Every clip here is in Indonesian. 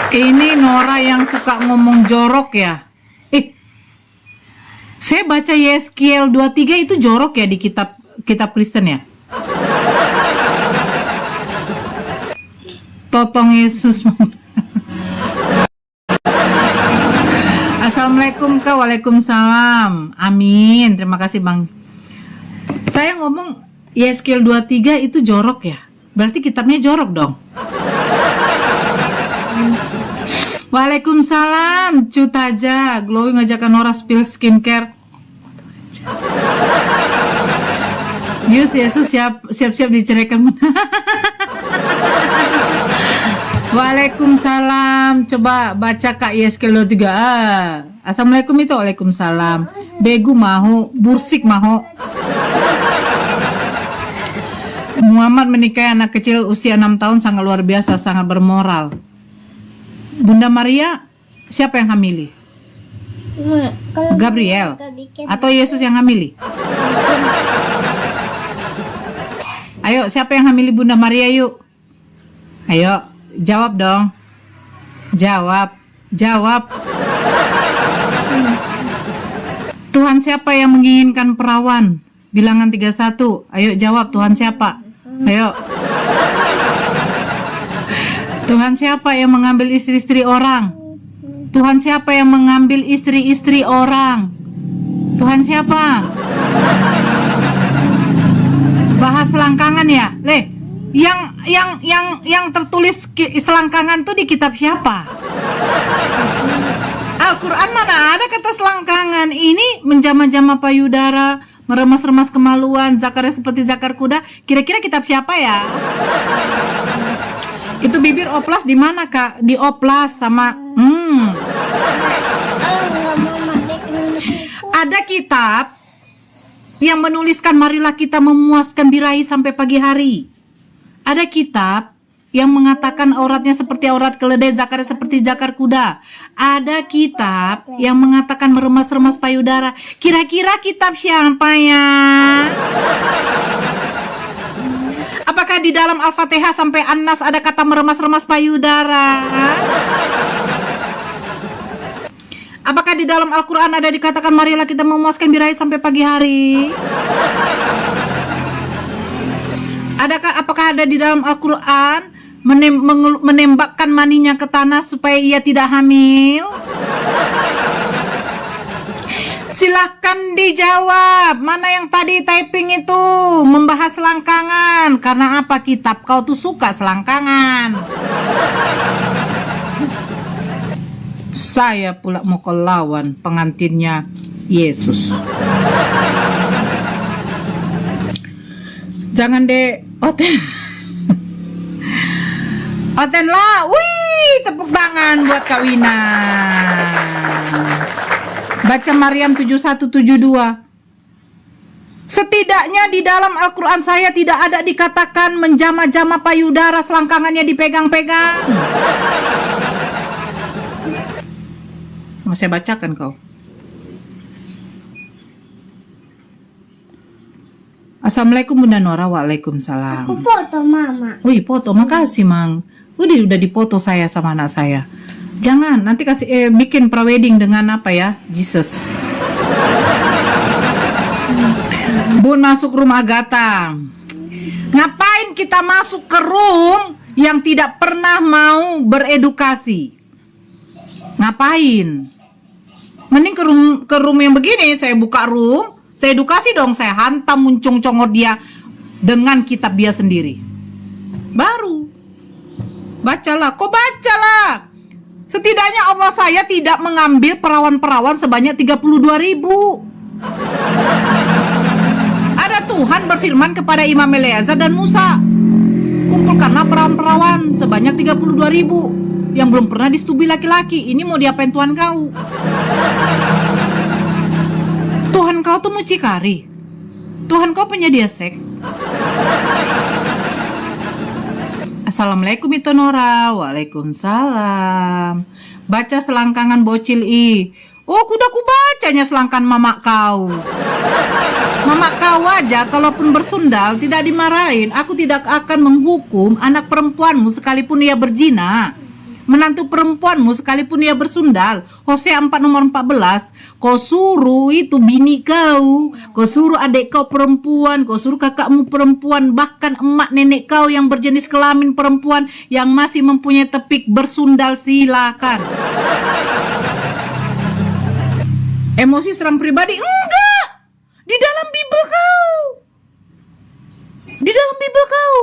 Ini Nora yang suka ngomong jorok ya. Saya baca Yeskiel 23 itu jorok ya di kitab Kristen ya. Totong Yesus. Assalamualaikum Kak. Waalaikumsalam. Amin. Terima kasih Bang. Saya ngomong Yeskiel 23 itu jorok ya. Berarti kitabnya jorok dong. Waalaikumsalam, Cutaja, glowing ngajakan Nora spill skincare. Yesus siap-siap diceraikan. Waalaikumsalam, coba baca Kak Yeskiel 23. Assalamualaikum itu waalaikumsalam. Begu maho, bursik maho. Muhammad menikahi anak kecil usia 6 tahun sangat luar biasa, sangat bermoral. Bunda Maria, siapa yang hamili? Gabriel atau Yesus yang hamili? Ayo, siapa yang hamili Bunda Maria yuk? Ayo, jawab dong. Jawab. Tuhan siapa yang menginginkan perawan? Bilangan 31. Ayo jawab, Tuhan siapa? Ayo. Tuhan siapa yang mengambil istri-istri orang? Tuhan siapa yang mengambil istri-istri orang? Tuhan siapa? Bahas selangkangan ya? Yang tertulis selangkangan tuh di kitab siapa? Al-Quran mana ada kata selangkangan? Ini menjama-jama payudara, meremas-remas kemaluan, zakarnya seperti zakar kuda. Kira-kira kitab siapa ya? Itu bibir oplas di mana Kak? Di oplas sama Ada kitab yang menuliskan marilah kita memuaskan birahi sampai pagi hari. Ada kitab yang mengatakan auratnya seperti aurat keledai, zakarnya seperti zakar kuda. Ada kitab yang mengatakan meremas-remas payudara. Kira-kira kitab siapa ya? Apakah di dalam Al-Fatihah sampai An-Nas ada kata meremas-remas payudara? Apakah di dalam Al-Quran ada dikatakan marilah kita memuaskan birahi sampai pagi hari? Apakah ada di dalam Al-Quran menembakkan maninya ke tanah supaya ia tidak hamil? Silahkan dijawab. Mana yang tadi typing itu membahas selangkangan? Karena apa kitab kau tuh suka selangkangan? Saya pula mau lawan pengantinnya Yesus. Jangan deh, Oten lah. Wih, tepuk tangan buat Kak Wina. Baca Maryam 7172. Setidaknya di dalam Al-Quran saya tidak ada dikatakan menjama-jama payudara, selangkangannya dipegang-pegang. Mau saya bacakan kau. Assalamualaikum Bunda Nora. Waalaikumsalam. Aku foto mama. Wih, foto, makasih Mang. Udah difoto saya sama anak saya. Jangan, nanti kasih bikin prewedding dengan apa ya? Jesus. Bun masuk room Agatha. Ngapain kita masuk ke room yang tidak pernah mau beredukasi? Ngapain? Mending ke room yang begini, saya buka room, saya edukasi dong, saya hantam muncung congor dia dengan kitab dia sendiri. Baru. Bacalah, kok bacalah. Setidaknya Allah saya tidak mengambil perawan-perawan sebanyak 32.000. Ada Tuhan berfirman kepada Imam Eleazar dan Musa, kumpulkanlah perawan-perawan sebanyak 32.000 yang belum pernah disetubui laki-laki. Ini mau diapain Tuhan kau? Tuhan kau tuh mucikari. Tuhan kau penyedia seks. Assalamualaikum itu Nora. Waalaikumsalam. Baca selangkangan bocil i. Oh, kuda ku bacanya selangkangan mama kau. Mama kau aja kalaupun bersundal tidak dimarahin. Aku tidak akan menghukum anak perempuanmu sekalipun ia berzina. menantu perempuanmu sekalipun dia bersundal. Hosea 4 nomor 14, kau suruh itu bini kau suruh adik kau perempuan, kau suruh kakakmu perempuan, bahkan emak nenek kau yang berjenis kelamin perempuan yang masih mempunyai tepik bersundal, silakan. Emosi serang pribadi? Enggak. Di dalam Bible kau. Di dalam Bible kau.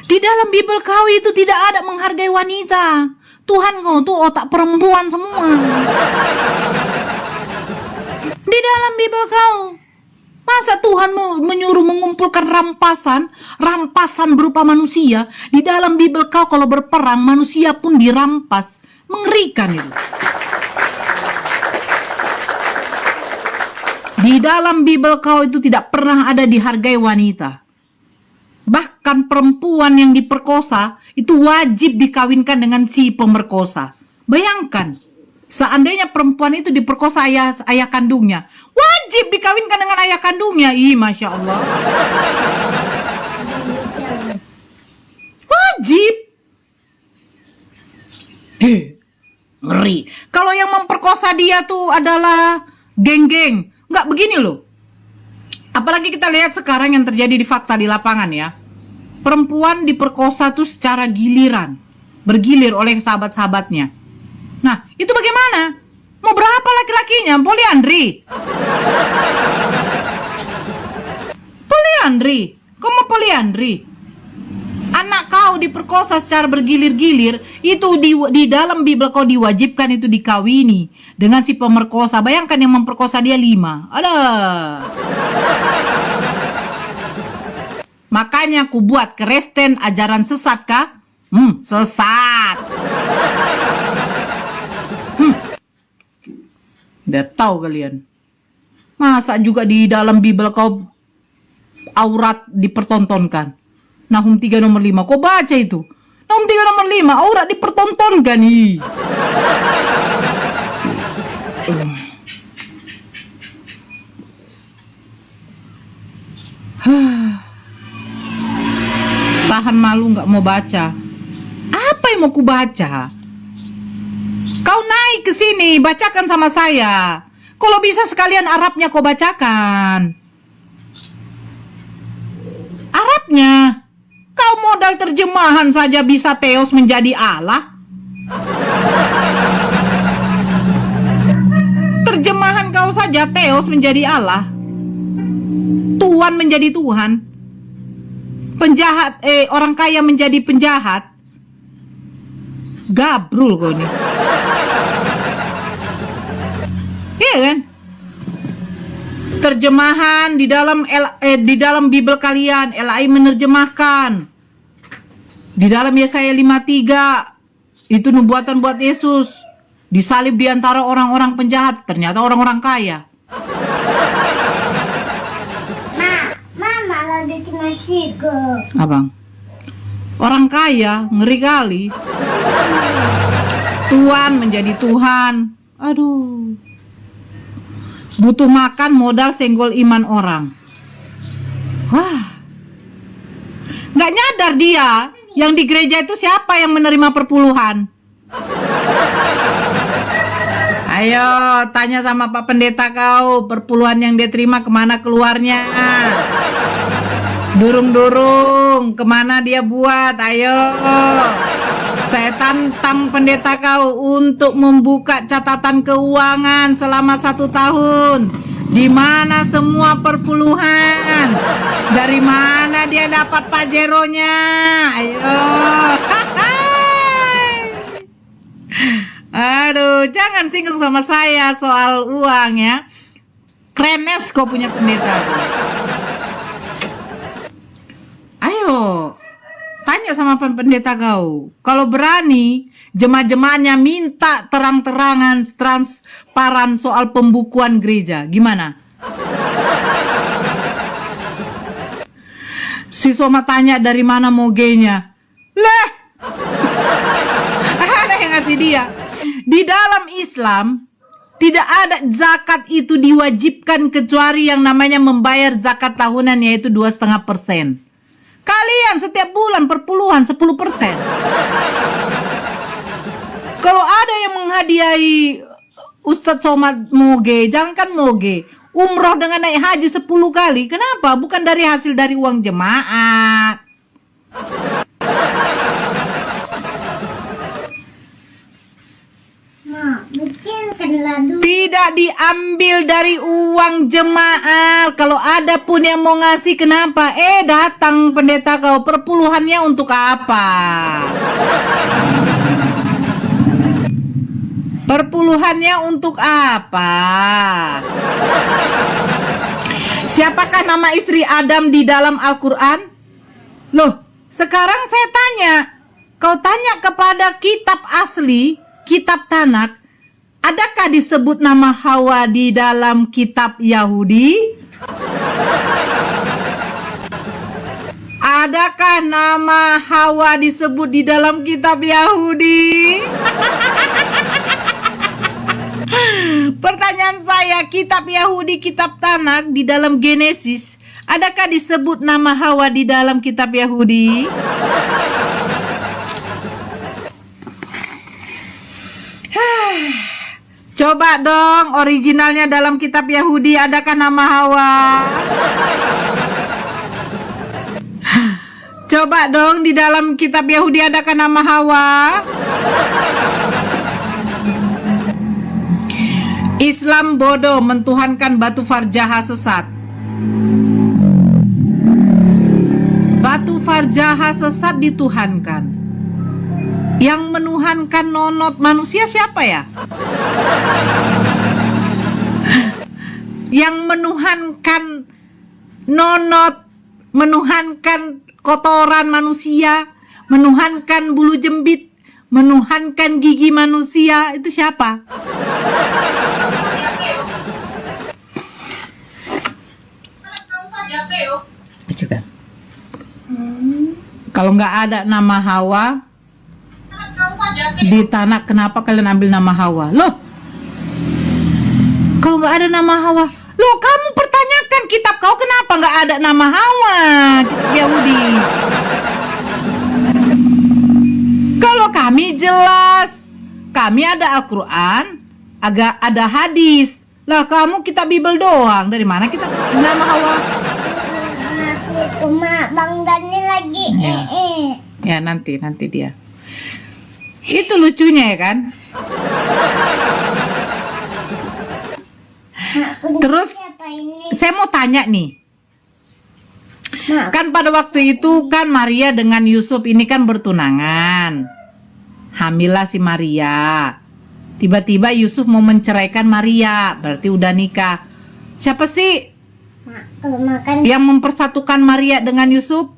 Di dalam Bible kau itu tidak ada menghargai wanita. Tuhan kau tuh otak perempuan semua. Di dalam Bible kau. Masa Tuhan menyuruh mengumpulkan rampasan berupa manusia? Di dalam Bible kau kalau berperang manusia pun dirampas. Mengerikan itu. Di dalam Bible kau itu tidak pernah ada dihargai wanita. Bahkan perempuan yang diperkosa itu wajib dikawinkan dengan si pemerkosa. Bayangkan, seandainya perempuan itu diperkosa ayah kandungnya, wajib dikawinkan dengan ayah kandungnya. Ih, Masya Allah. Wajib. Ngeri. Kalau yang memperkosa dia tuh adalah geng-geng. Nggak begini loh. Apalagi kita lihat sekarang yang terjadi di fakta di lapangan ya. Perempuan diperkosa tuh secara giliran. Bergilir oleh sahabat-sahabatnya. Nah, itu bagaimana? Mau berapa laki-lakinya? Poliandri. Poliandri. Kau mau poliandri? Anak kau diperkosa secara bergilir-gilir, itu di dalam Bible kau diwajibkan itu dikawini dengan si pemerkosa. Bayangkan yang memperkosa dia 5. Ada. Makanya aku buat Kristen ajaran sesat kah? Sesat. Udah tahu kalian. Masa juga di dalam Bible kau aurat dipertontonkan? Nahum 3 nomor 5. Kau baca itu. Nahum 3 nomor 5. Aurat dipertontonkan nih. Tahan malu nggak mau baca. Apa yang mau ku baca? Kau naik ke sini, bacakan sama saya. Kalau bisa sekalian Arabnya kau bacakan. Arabnya. Kau modal terjemahan saja bisa Theos menjadi Allah. Terjemahan kau saja Theos menjadi Allah. Tuhan menjadi Tuhan. Penjahat, orang kaya menjadi penjahat. Gabrul kau nih. Iya kan? Terjemahan di dalam Bible kalian, LAI menerjemahkan. Di dalam Yesaya 53 itu nubuatan buat Yesus. Disalib di antara orang-orang penjahat, ternyata orang-orang kaya. Mama lagi kena sigo. Abang. Orang kaya, ngeri kali. Tuhan menjadi Tuhan. Aduh. Butuh makan modal senggol iman orang. Wah. Nggak nyadar dia yang di gereja itu siapa yang menerima perpuluhan. Ayo tanya sama Pak Pendeta kau, perpuluhan yang dia terima kemana keluarnya. Durung-durung kemana dia buat, ayo. Saya tantang pendeta kau untuk membuka catatan keuangan selama 1 tahun. Di mana semua perpuluhan? Dari mana dia dapat pajeronya? Ayo. Aduh, jangan singgung sama saya soal uang ya. Krenes kau punya pendeta. Ayo. Tanya sama pendeta kau. Kalau berani, jemaah-jemaahnya minta terang-terangan, transparan soal pembukuan gereja. Gimana? Si Soma tanya dari mana mogenya. Lah! Ada yang ngasih dia. Di dalam Islam, tidak ada zakat itu diwajibkan kecuali yang namanya membayar zakat tahunan, yaitu 2,5%. Kalian setiap bulan perpuluhan 10%. Kalau ada yang menghadiahi Ustadz Somad Moge, jangankan Moge, umroh dengan naik haji 10 kali. Kenapa? Bukan dari hasil dari uang jemaat. Mak, bikinkanlah dulu. Tidak diambil dari uang jemaat. Kalau ada pun yang mau ngasih, kenapa? Datang pendeta kau, perpuluhannya untuk apa? Perpuluhannya untuk apa? Siapakah nama istri Adam di dalam Al-Quran? Loh, sekarang saya tanya. Kau tanya kepada kitab asli, kitab Tanak, adakah disebut nama Hawa di dalam kitab Yahudi? Adakah nama Hawa disebut di dalam kitab Yahudi? Pertanyaan saya, kitab Yahudi, kitab Tanak di dalam Genesis, adakah disebut nama Hawa di dalam kitab Yahudi? Coba dong, originalnya dalam kitab Yahudi, adakah nama Hawa? Coba dong, di dalam kitab Yahudi adakah nama Hawa? Islam bodoh, mentuhankan batu farjaha sesat. Batu farjaha sesat dituhankan. Yang menuhankan nonot manusia siapa ya? Yang menuhankan nonot, menuhankan kotoran manusia, menuhankan bulu jembit, menuhankan gigi manusia, itu siapa? Coba. Kalau nggak ada nama Hawa di Tanak, kenapa kalian ambil nama Hawa? Loh, kalau nggak ada nama Hawa, loh kamu pertanyakan kitab kau, kenapa nggak ada nama Hawa? Kitab Yahudi. Kalau kami jelas, kami ada Al-Quran, agak ada hadis. Lah kamu kitab Bible doang, dari mana kita nama Hawa? Mak, Bang Dani lagi. Ya nanti dia. Itu lucunya ya kan? Terus saya mau tanya nih. Kan pada waktu itu kan Maria dengan Yusuf ini kan bertunangan. Hamillah si Maria. Tiba-tiba Yusuf mau menceraikan Maria, berarti udah nikah. Siapa sih Kalau makan yang mempersatukan Maria dengan Yusuf?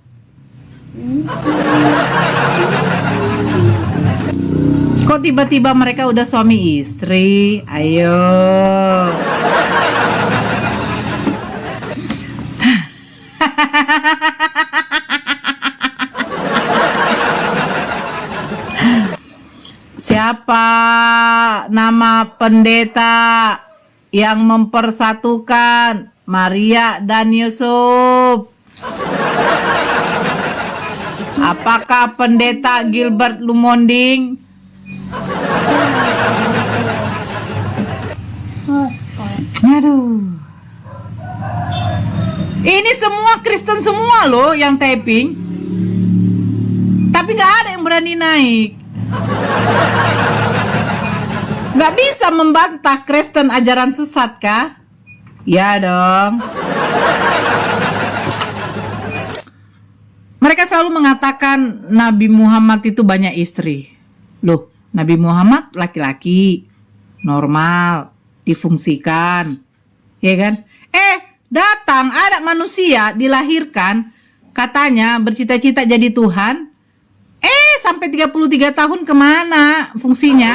Kok tiba-tiba mereka udah suami istri? Ayo. Siapa nama pendeta yang mempersatukan Maria dan Yusuf? Apakah pendeta Gilbert Lumonding? Aduh. Ini semua Kristen semua loh yang taping. Tapi gak ada yang berani naik. Gak bisa membantah Kristen ajaran sesat kah? Ya dong. Mereka selalu mengatakan Nabi Muhammad itu banyak istri. Loh, Nabi Muhammad laki-laki, normal, difungsikan, ya kan? Datang ada manusia dilahirkan, katanya bercita-cita jadi Tuhan. Sampai 33 tahun kemana fungsinya?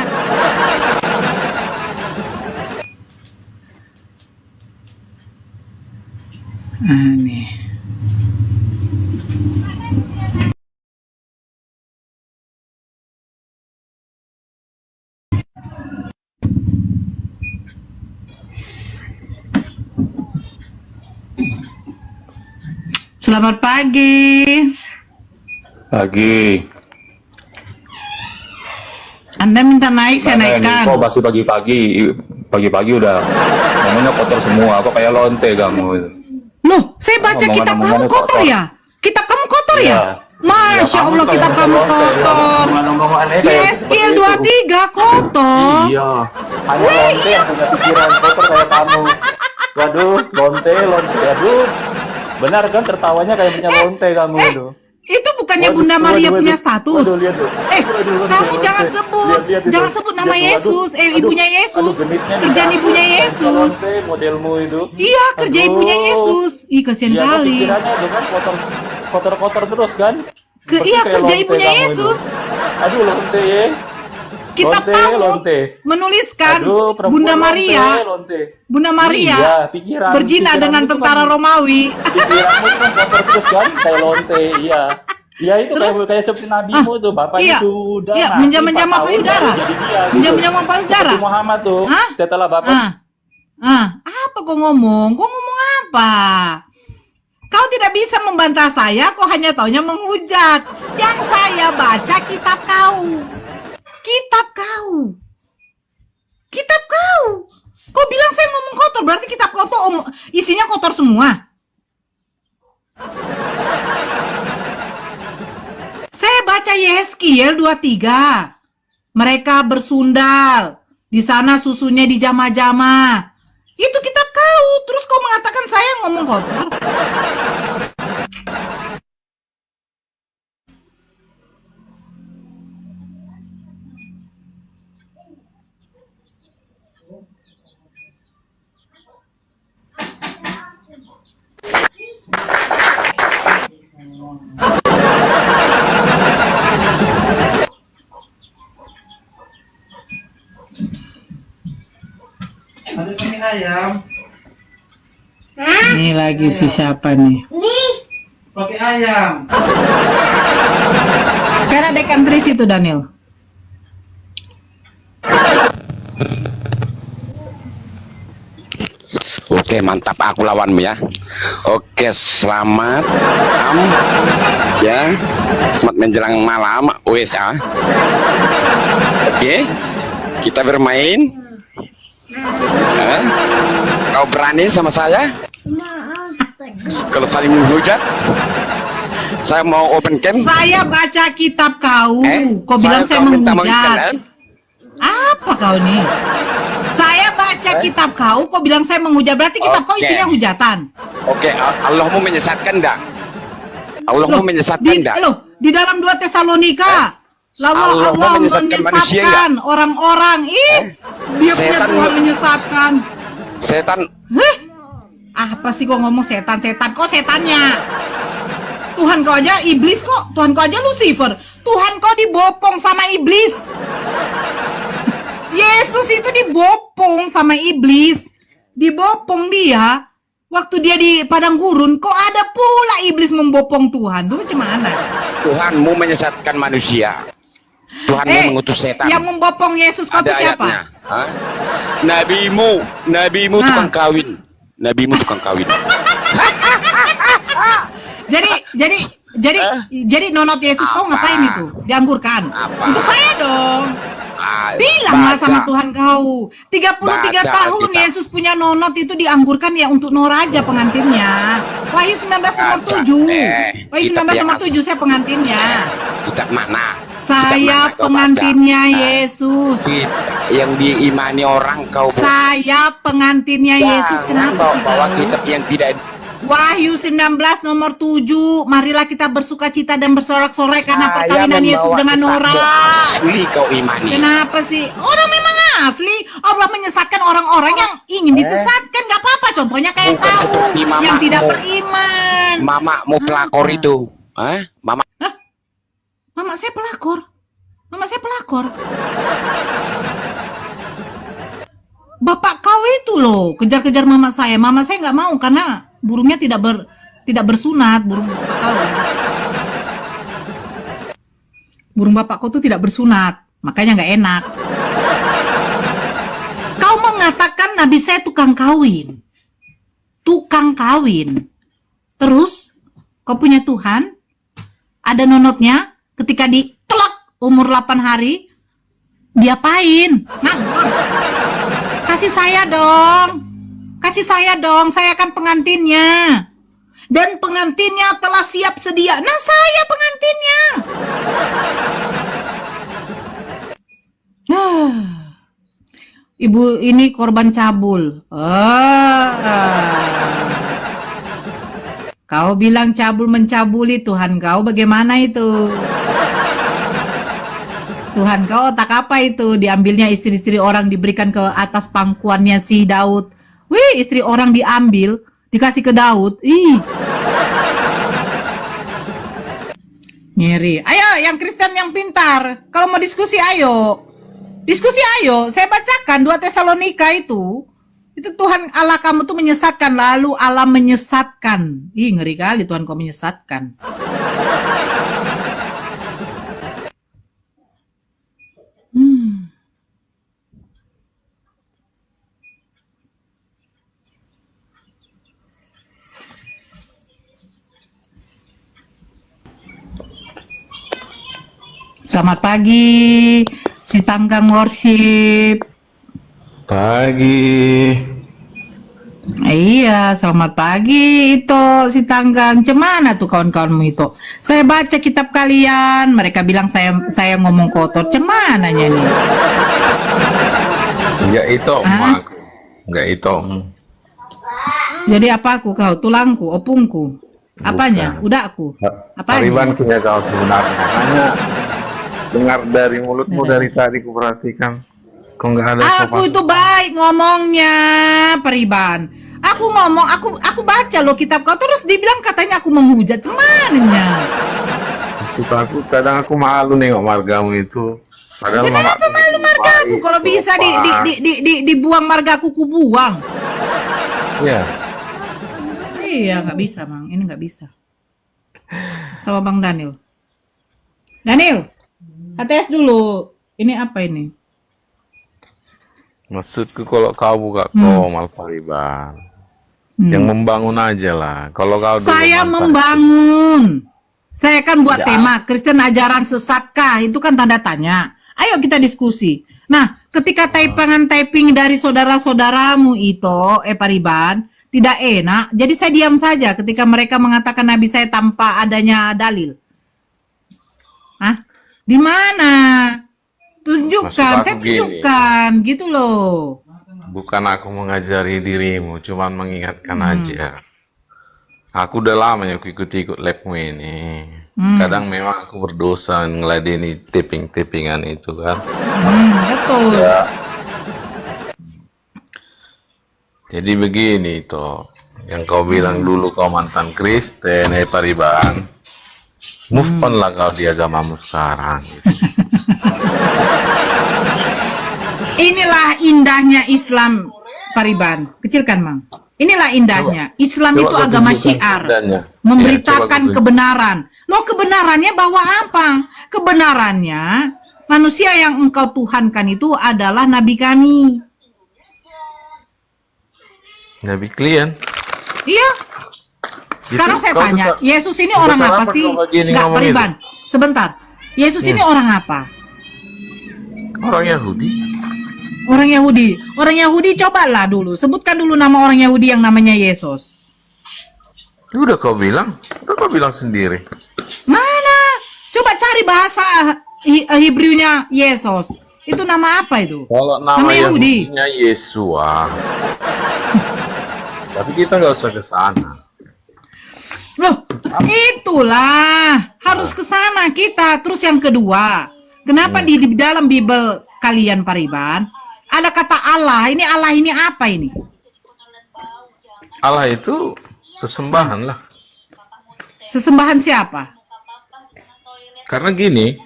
Aneh. Selamat pagi. Lagi. Anda minta naik, saya Mana naikkan. nih? Kok masih pagi-pagi? Pagi-pagi udah ngomongnya kotor semua. Kok kayak lonte kamu? Loh, saya baca kitab kamu Omongan-omongannya kotor ya? Kitab kamu kotor ya? Iya. Masya Iya, Allah, kamu kitab kayak kamu lonte, ya. kotor. Omongan-omongannya kayak seperti Yeskiel itu. 23 kotor. Iya. Hanya lonte yang punya pikiran kotor kayak kamu. Waduh, lonte. Aduh. Benar kan tertawanya kayak punya lonte kamu tuh. Itu bukannya Waduh, Bunda Maria waduh, punya waduh. status? Waduh, lihat tuh. Waduh, Kamu lonte. jangan sebut, Lihat itu. jangan sebut nama Lihat tuh, Yesus, aduh, ibunya aduh, Yesus, genitnya kerjaan dicampur ibunya sama Yesus. lonte, modelmu itu. Iya, kerja Aduh. ibunya Yesus. Ih, kasihan Iya, kali. pikirannya itu kan kotor terus kan? Seperti Iya, kayak kerja lonte ibunya kamu itu. Yesus. Aduh, lonte ya. Kitab Lonte, kamu lonte. menuliskan Aduh, perempuan Bunda lonte, Maria, lonte. Bunda Maria Iya, pikiran. berzina pikiranmu dengan itu tentara kan- Romawi. Pikiranmu itu kan kotor terus kan? Kayak lonte, iya. Iya itu kayak seperti nabimu tuh, bapaknya iya. sudah Iya, mati menjam-menjam 4 apa tahun udara? baru jadi dia, gitu. Menjam-menjam apa udara? Seperti Muhammad tuh, Hah? setelah bapak Apa kau ngomong? Kau ngomong apa? Kau tidak bisa membantah saya, kau hanya taunya menghujat. Yang saya baca kitab kau. Kitab kau. Kitab kau. Kau bilang saya ngomong kotor, berarti kitab kau tuh isinya kotor semua. Saya baca Yeskiel 23. Mereka bersundal. Di sana susunya dijamah-jamah. Itu kitab kau. Terus kau mengatakan saya ngomong kotor. Ada kami ayam, Ini lagi si siapa nih? Nih, pakai ayam. Karena dekantris itu Daniel. Oke, mantap, aku lawanmu ya. Oke, selamat ya. Selamat menjelang malam USA. Oke, kita bermain. Hah? Kau berani sama saya? maaf. Kalau saling menghujat, saya mau open cam. Saya baca kitab kau. Kau bilang saya kau minta menghujat. Apa kau nih? Saya baca kitab kau bilang saya menghujat. Berarti kitab kau Oke. isinya hujatan. Oke, Allahmu menyesatkan enggak? Allahmu menyesatkan enggak? Di dalam 2 Tesalonika. Lalu Allah Allah menyesatkan manusia menyesatkan orang-orang. Dia punya Setan Tuhan menyesatkan. Setan Apa sih kok ngomong setan-setan? Kok setannya? Tuhan kau aja iblis kok. Tuhan kau aja Lucifer. Tuhan kau dibopong sama iblis. Yesus itu dibopong sama iblis. Dibopong dia. Waktu dia di padang gurun, kok ada pula iblis membopong Tuhan. Itu macam mana? Tuhanmu menyesatkan manusia. Tuhanmu mengutus setan. Yang membopong Yesus kau itu Ada siapa? ayatnya. Hah? Nabimu Nah. tukang kawin. Nabimu tukang kawin. Jadi nonot Yesus kau Apa? ngapain itu? Dianggurkan. Apa? Untuk saya dong. Ah, Bilanglah baca. sama Tuhan kau. 33 Baca tahun Alkitab. Yesus punya nonot itu dianggurkan ya untuk Noraja pengantinnya. Wahyu 19 nomor Baca. 7. Wahyu Kitab 19 yang nomor asal. 7 saya pengantinnya. Kitab mana? Saya Kitab mana kau pengantinnya baca? Hah? Yesus. Yang diimani orang kau Saya pengantinnya Yesus. Kenapa sih bawa kau? kitab yang tidak Wahyu 19 nomor 7. Marilah kita bersukacita dan bersorak-sorai karena Saya perkawinan Yesus membawa dengan kitab Nora. asli kau imani. Kenapa sih? Orang memang asli. Allah menyesatkan orang-orang yang ingin disesatkan. Gak apa-apa. Contohnya kayak Bukan kau seperti yang mamamu. tidak beriman. Mamamu pelakor Apa? itu. Hah? Mama Mama saya pelakor. Mama saya pelakor. Bapak kau itu loh kejar-kejar mama saya. Mama saya nggak mau karena burungnya tidak bersunat. Burung bapak kau. Burung bapak kau tuh tidak bersunat, makanya nggak enak. Kau mengatakan nabi saya tukang kawin. Tukang kawin. Terus Kau punya Tuhan? Ada nonotnya? Ketika ditelak umur 8 hari, diapain? Nganggur. Kasih saya dong. Kasih saya dong, saya kan pengantinnya. Dan pengantinnya telah siap sedia. Nah, saya pengantinnya. Ibu ini korban cabul. Kau bilang cabul mencabuli, Tuhan kau bagaimana itu? Tuhan kau otak apa itu? Diambilnya istri-istri orang diberikan ke atas pangkuannya si Daud. Wih, istri orang diambil, dikasih ke Daud. Ih. Ngeri. Ayo, yang Kristen yang pintar. Kalau mau diskusi, ayo. Diskusi ayo. Saya bacakan 2 Tesalonika itu. Itu Tuhan Allah kamu tuh menyesatkan, lalu Allah menyesatkan. Ih, ngeri kali Tuhan kau menyesatkan. Selamat pagi, si Tanggang Worship. Pagi. Iya, selamat pagi itu si Tanggang. Cemana tuh kawan-kawanmu itu? Saya baca kitab kalian, mereka bilang saya ngomong kotor. Cemananya nih? Enggak itu Hah? aku. Enggak itu. Jadi apa aku kau? Tulangku, opungku? Apanya? Udakku? Apanya? Pariban punya kau sebenarnya. Hanya dengar dari mulutmu dari tadi ku perhatikan. Kok enggak ada Aku sopan. itu baik ngomongnya, Pariban. Aku ngomong, aku baca loh kitab kau, terus dibilang katanya aku menghujat. Cemananya? Maksud aku kadang aku malu nengok margamu itu. Padahal Kenapa malu margaku? Kalau bisa dibuang margaku, ku buang. Iya. Iya, nggak bisa, Mang. Ini nggak bisa. Sama Bang Daniel. Daniel, ATS dulu. Ini apa ini? Maksudku kalau kau buka komal Pariban. Yang membangun aja lah. Kalau kau dulu Saya mantan- membangun. Saya kan buat Ya. tema Kristen ajaran sesatkah? Itu kan tanda tanya. Ayo kita diskusi. Nah, ketika typing dari saudara-saudaramu itu, Pariban, tidak enak. Jadi saya diam saja ketika mereka mengatakan Nabi saya tanpa adanya dalil. Hah? Di mana? Tunjukkan, Maksud aku saya gini. tunjukkan, gitu loh. Bukan aku mengajari dirimu, cuman mengingatkan aja. Aku udah lama ya aku ikut-ikut labmu ini. Kadang memang aku berdosa ngeladeni taping-tapingan itu kan. Betul. Jadi begini toh, yang kau bilang dulu kau mantan Kristen, Pariban. Move on lah kau di agamamu sekarang. Gitu. Inilah indahnya Islam, Pariban. Kecilkan, Mang. Inilah indahnya. Islam itu kau agama tunjukkan syiar. indahnya. Memberitakan Ya, coba kau tunjuk. kebenaran. Loh, kebenarannya bahwa apa? Kebenarannya, manusia yang engkau tuhankan itu adalah Nabi kami. Nabi klien. Iya. Sekarang saya kau tanya, besar- Yesus ini besar orang apa apa sih? kau begini Enggak, ngomong Pariban. Sebentar. Yesus ini orang apa? Orang Yahudi. Orang Yahudi. Orang Yahudi, cobalah dulu. Sebutkan dulu nama orang Yahudi yang namanya Yesus. Udah kau bilang sendiri. Mana? Coba cari bahasa Hebrewnya Yesus. Itu nama apa itu? Kalau nama Nama Yahudi. Yahudinya Yesua. Tapi kita nggak usah ke sana. Loh, itulah. Harus ke sana kita. Terus yang kedua, kenapa di dalam Bible kalian, Pariban, ada kata Allah. Ini Allah ini apa ini? Allah itu sesembahan lah. Sesembahan siapa? Karena gini,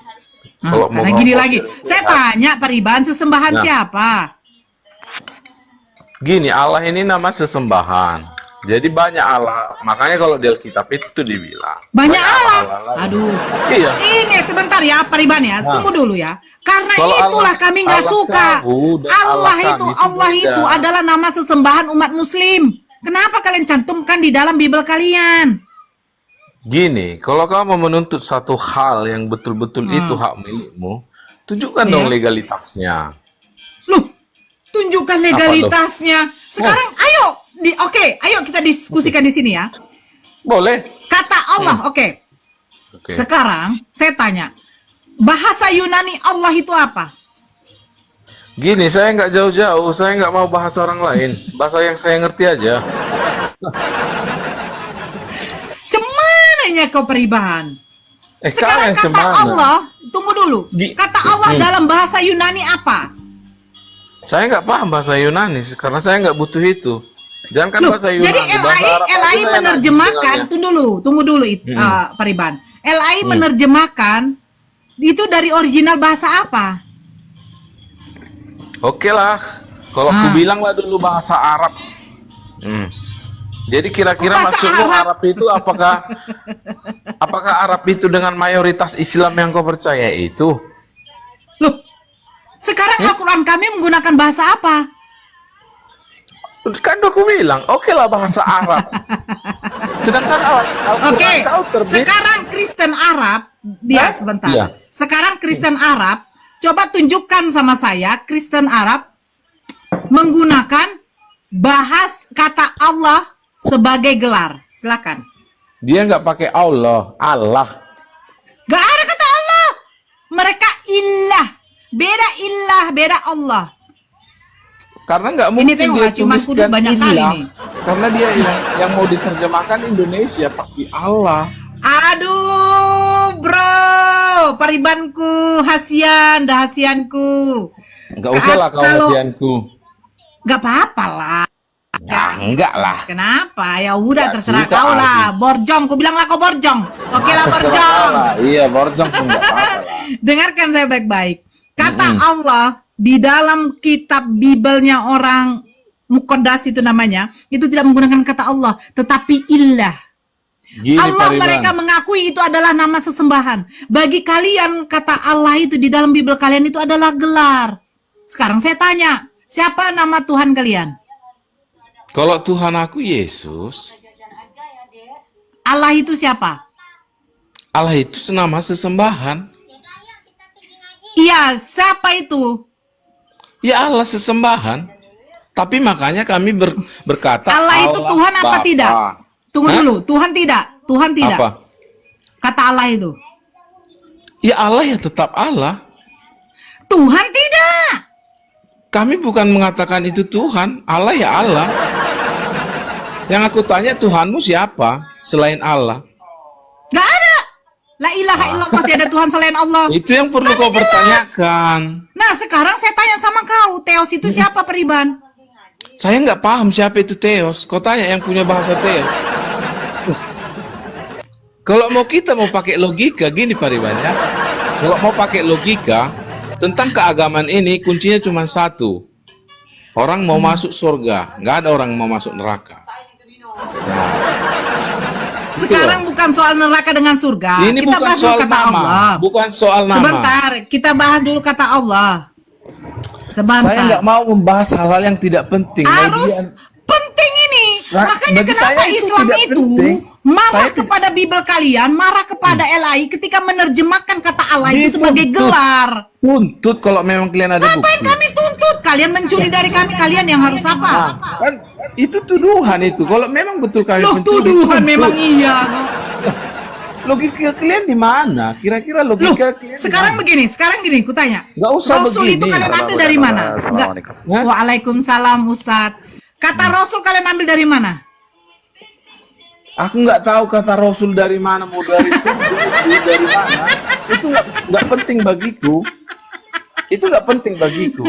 kalau mau Karena gini ngomong- lagi. Saya tanya, Pariban, sesembahan Nah. siapa? Gini, Allah ini nama sesembahan. Jadi banyak Allah. Makanya kalau di Alkitab itu dibilang Banyak Allah. lain. Aduh. Iya. Ini sebentar ya, Pariban ya. Nah. Tunggu dulu ya. Karena Kalau itulah Allah- kami nggak Allah suka. kamu dan Allah Allah itu, kami itu Allah beda. itu adalah nama sesembahan umat Muslim. Kenapa kalian cantumkan di dalam Bible kalian? Gini, kalau kamu menuntut satu hal yang betul-betul itu hak milikmu, tunjukkan dong legalitasnya. Loh, tunjukkan legalitasnya. Sekarang ayo kita diskusikan di sini ya. Boleh. Kata Allah, oke. Sekarang saya tanya, bahasa Yunani Allah itu apa? Gini, saya nggak jauh-jauh, saya nggak mau bahasa orang lain. Bahasa yang saya ngerti aja. Cemananya kau peribahan. Sekarang kata cemana? Allah, tunggu dulu. Kata Allah dalam bahasa Yunani apa? Saya nggak paham bahasa Yunani, karena saya nggak butuh itu. Jangan kan bahasa Yunani. Jadi LAI menerjemahkan, tunggu dulu Pariban. LAI menerjemahkan itu dari original bahasa apa? Oke lah, kalau aku bilang lah dulu bahasa Arab. Jadi kira-kira Bahasa maksudmu Arab? Arab itu apakah Arab itu dengan mayoritas Islam yang kau percaya itu? Loh, sekarang Al-Quran kami menggunakan bahasa apa? Kan aku bilang, oke lah bahasa Arab. Sedangkan Al-Quran kau terbit. Sekarang Kristen Arab, sebentar. Iya. Sekarang Kristen Arab, coba tunjukkan sama saya Kristen Arab menggunakan kata Allah sebagai gelar. Silakan. Dia nggak pakai Allah. Gak ada kata Allah. Mereka ilah. Beda Allah. Karena nggak mungkin tengok dia lah, cuman kudus tuliskan banyak kali ilah. nih. Karena dia yang mau diterjemahkan Indonesia pasti Allah. Aduh, bro. Paribanku, hasianku. Nggak usah lah kau hasianku. Gak apa-apa lah. Ya, enggak lah. Kenapa? Ya udah Nggak terserah suka kau lah. aku. Borjong, ku bilang lah kau borjong. Oke lah Terserah borjong. kau lah. Iya, borjong pun nggak apa-apa lah. Dengarkan saya baik-baik. Kata Allah di dalam kitab Bibelnya orang Muqaddas itu namanya, itu tidak menggunakan kata Allah, tetapi ilah. Gini, Allah Pariban. mereka mengakui itu adalah nama sesembahan. Bagi kalian kata Allah itu di dalam Bibel kalian itu adalah gelar. Sekarang saya tanya, siapa nama Tuhan kalian? Kalau Tuhan aku Yesus, Allah itu siapa? Allah itu senama sesembahan. Iya, siapa itu? Ya Allah sesembahan. Tapi makanya kami berkata Allah itu Tuhan apa Bapa. tidak? Tunggu dulu, Tuhan tidak. Apa? Kata Allah itu. Ya Allah ya tetap Allah. Tuhan tidak. Kami bukan mengatakan itu Tuhan. Allah ya Allah. Yang aku tanya Tuhanmu siapa selain Allah? Gak ada. La ilaha illallah, tiada Tuhan selain Allah. Itu yang perlu kau jelas. pertanyakan. Nah, sekarang saya tanya sama kau, Theos itu siapa, Periban? Saya nggak paham siapa itu Theos. Kau tanya yang punya bahasa Theos. Kalau kita mau pakai logika, gini Pariban ya. Kalau mau pakai logika tentang keagamaan ini, kuncinya cuma satu. Orang mau masuk surga, nggak ada orang mau masuk neraka. Nah, Sekarang bukan soal neraka dengan surga. ini Kita bukan bahas dulu soal kata nama, Allah. bukan soal nama. Sebentar, kita bahas dulu kata Allah. Sebentar. Saya nggak mau membahas hal-hal yang tidak penting. Harus Lagian- penting ini. Makanya bagi kenapa saya itu Islam tidak itu penting. marah Saya kepada Bibel kalian, marah kepada LAI ketika menerjemahkan kata Allah itu Dituntut. sebagai gelar. Tuntut kalau memang kalian ada Ngapain bukti. kami tuntut? Kalian mencuri dari kami, kalian yang harus apa? Kan itu tuduhan itu. Kalau memang betul kalian Loh, mencuri, tuduhan tuntut. memang iya. Logika kalian di mana? Kira-kira Loh, logika kalian di sekarang mana? begini, kutanya. Nggak usah Rasul itu begini. kalian ambil dari mana? Nggak. Hah? Waalaikumsalam Ustadz. Kata Rasul kalian ambil dari mana? Aku nggak tahu kata Rasul dari mana, mau dari sumber dari mana. Itu nggak penting bagiku. Itu nggak penting bagiku.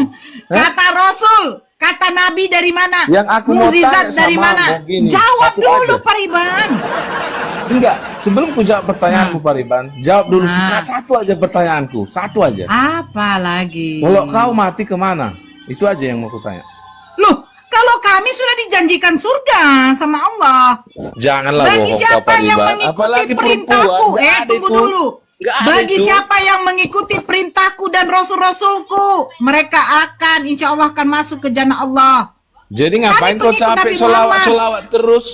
Hah? Kata Rasul, kata Nabi dari mana? Yang aku mau Mukjizat tanya dari sama mana? mau gini, Jawab satu dulu aja. Pariban. Enggak, sebelum ku jawab pertanyaanku Pariban, jawab dulu satu aja pertanyaanku, satu aja. Apa lagi? Kalau kau mati kemana? Itu aja yang mau ku tanya. Loh, kalau kami sudah dijanjikan surga sama Allah. Janganlah Bagi bohong kau siapa yang Pariban. mengikuti Apalagi perintahku, perempuan, nggak ada tunggu itu. dulu. Nggak ada Bagi itu. siapa yang mengikuti perintahku dan rasul-rasulku, mereka akan, insya Allah akan masuk ke jannah Allah. Jadi ngapain Kami kau pengikut capek Nabi Muhammad. solawat terus?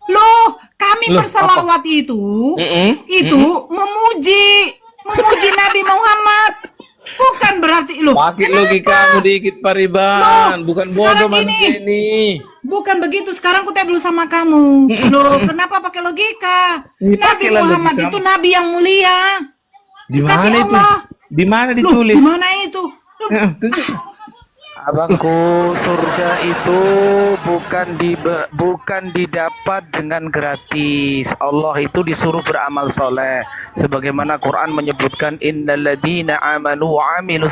Loh, kami Loh, berselawat itu memuji Nabi Muhammad. Bukan berarti loh. Pakai kenapa? logikamu dikit Pariban, Loh, bukan sekarang bodoh manusia ini. Bukan begitu. Sekarang aku tanya dulu sama kamu. Loh, kenapa pakai logika? Ini Nabi pakailah Muhammad logika. itu nabi yang mulia. Di Dikasih mana itu? Allah. Di mana Loh, ditulis? di mana itu? Loh, Tunjuk. Abangku, surga itu bukan didapat dengan gratis. Allah itu disuruh beramal soleh. Sebagaimana Quran menyebutkan innalladzina amanu wa amilus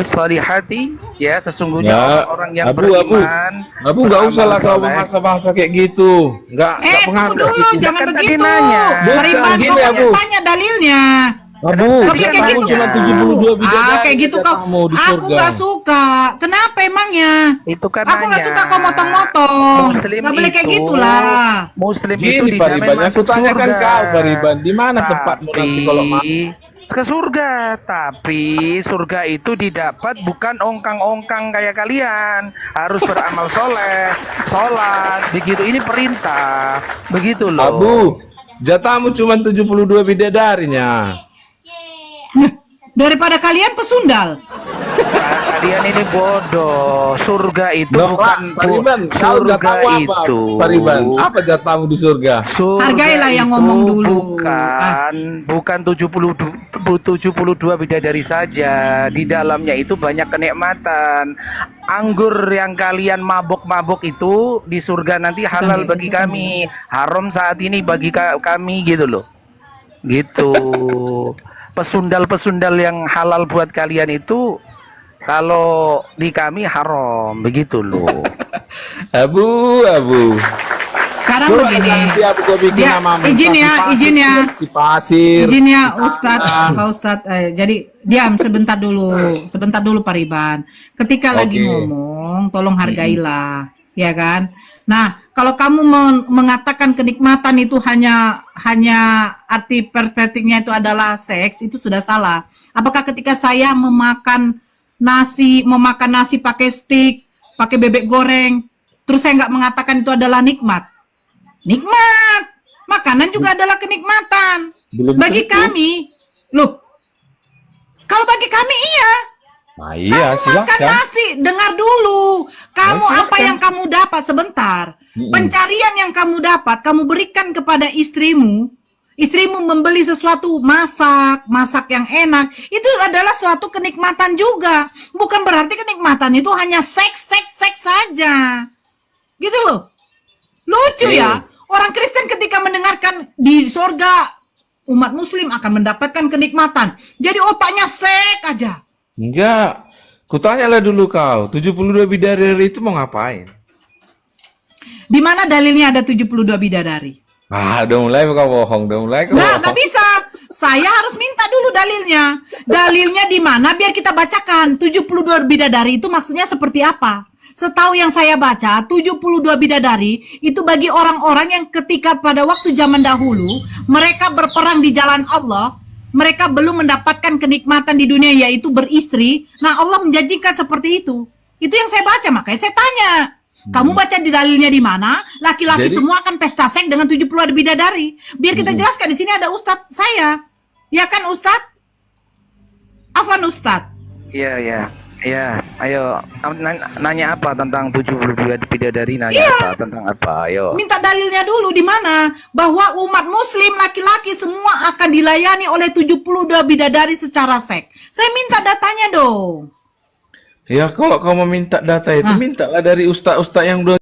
solihati ya, sesungguhnya orang-orang yang beriman. Abu nggak usah lah kau bahasa-bahasa kayak gitu. Nggak pengaruh. tunggu dulu, gitu. jangan Kan tadi begitu. nanya. Pariban, Bukan, kau gini, Abu. tanya dalilnya. Abu, Tapi kayak kamu gitu. cuma 72 bidadari Kayak gitu kau. jatahmu di Aku surga. nggak suka. Kenapa emangnya? Itu kan Aku nggak nanya. suka kau motong-motong. Muslim Nggak boleh kayak itu- gitulah. Muslim itu Gini dijamin Pariban, yang masuk kutanyakan surga. kau Pariban, di mana tempatmu nanti kalau mau? Ke surga, tapi surga itu didapat bukan ongkang-ongkang kayak kalian. Harus beramal soleh, sholat, begitu. Ini perintah, begitu loh. Abu, jatahmu cuma 72 bidadarinya. Daripada kalian pesundal. Nah, kalian ini bodoh. Surga itu Loh, bukan Pariban, kau surga jatahmu apa? itu. Pariban, apa jatahmu di surga? Surga Hargailah yang itu ngomong dulu. Ah. Bukan 72 bidadari saja. Di dalamnya itu banyak kenikmatan. Anggur yang kalian mabok-mabok itu di surga nanti halal bagi kami. Haram saat ini bagi kami gitu loh. Gitu. Pesundal-pesundal yang halal buat kalian itu kalau di kami haram, begitu loh. Abu. Sekarang Coba begini. jangan siap kau bikin Ya, nama izin ya. Si pasir. Izin ya Ustadz, Pak Ustadz. Jadi diam sebentar dulu Pariban. Ketika lagi Oke. ngomong, tolong hargailah, ya kan? Nah, kalau kamu mengatakan kenikmatan itu hanya arti perspektifnya itu adalah seks, itu sudah salah. Apakah ketika saya memakan nasi pakai stik, pakai bebek goreng, terus saya nggak mengatakan itu adalah nikmat? Nikmat. Makanan juga adalah kenikmatan. Belum Bagi tentu. kami, loh. Kalau bagi kami iya. Nah, iya, Kamu makan silakan. nasi, dengar dulu. Kamu Ya, apa silakan. yang kamu dapat sebentar. Pencarian yang kamu dapat, kamu berikan kepada istrimu. Istrimu membeli sesuatu, masak yang enak. Itu adalah suatu kenikmatan juga. Bukan berarti kenikmatan itu hanya seks saja. Gitu loh. Lucu ya. Orang Kristen ketika mendengarkan di surga umat muslim akan mendapatkan kenikmatan. Jadi otaknya seks aja. Enggak. Kutanyalah dulu kau, 72 bidadari itu mau ngapain? Di mana dalilnya ada 72 bidadari? Udah mulai kau bohong, Nggak bisa. Saya harus minta dulu dalilnya. Dalilnya di mana biar kita bacakan. 72 bidadari itu maksudnya seperti apa? Setahu yang saya baca, 72 bidadari itu bagi orang-orang yang ketika pada waktu zaman dahulu mereka berperang di jalan Allah, mereka belum mendapatkan kenikmatan di dunia yaitu beristri. Nah, Allah menjanjikan seperti itu. Itu yang saya baca, makanya saya tanya. Kamu baca di dalilnya di mana? Laki-laki Jadi- semua akan pesta seks dengan 70 bidadari. Biar kita jelaskan di sini ada ustadz saya. Ya kan ustadz? Afwan ustadz. Iya. Ayo nanya apa tentang 72 bidadari, nanya Iya. apa tentang apa? Ayo. Minta dalilnya dulu di mana? Bahwa umat muslim laki-laki semua akan dilayani oleh 72 bidadari secara seks. Saya minta datanya dong. Ya kalau kau mau minta data itu, mintalah dari ustaz-ustaz yang udah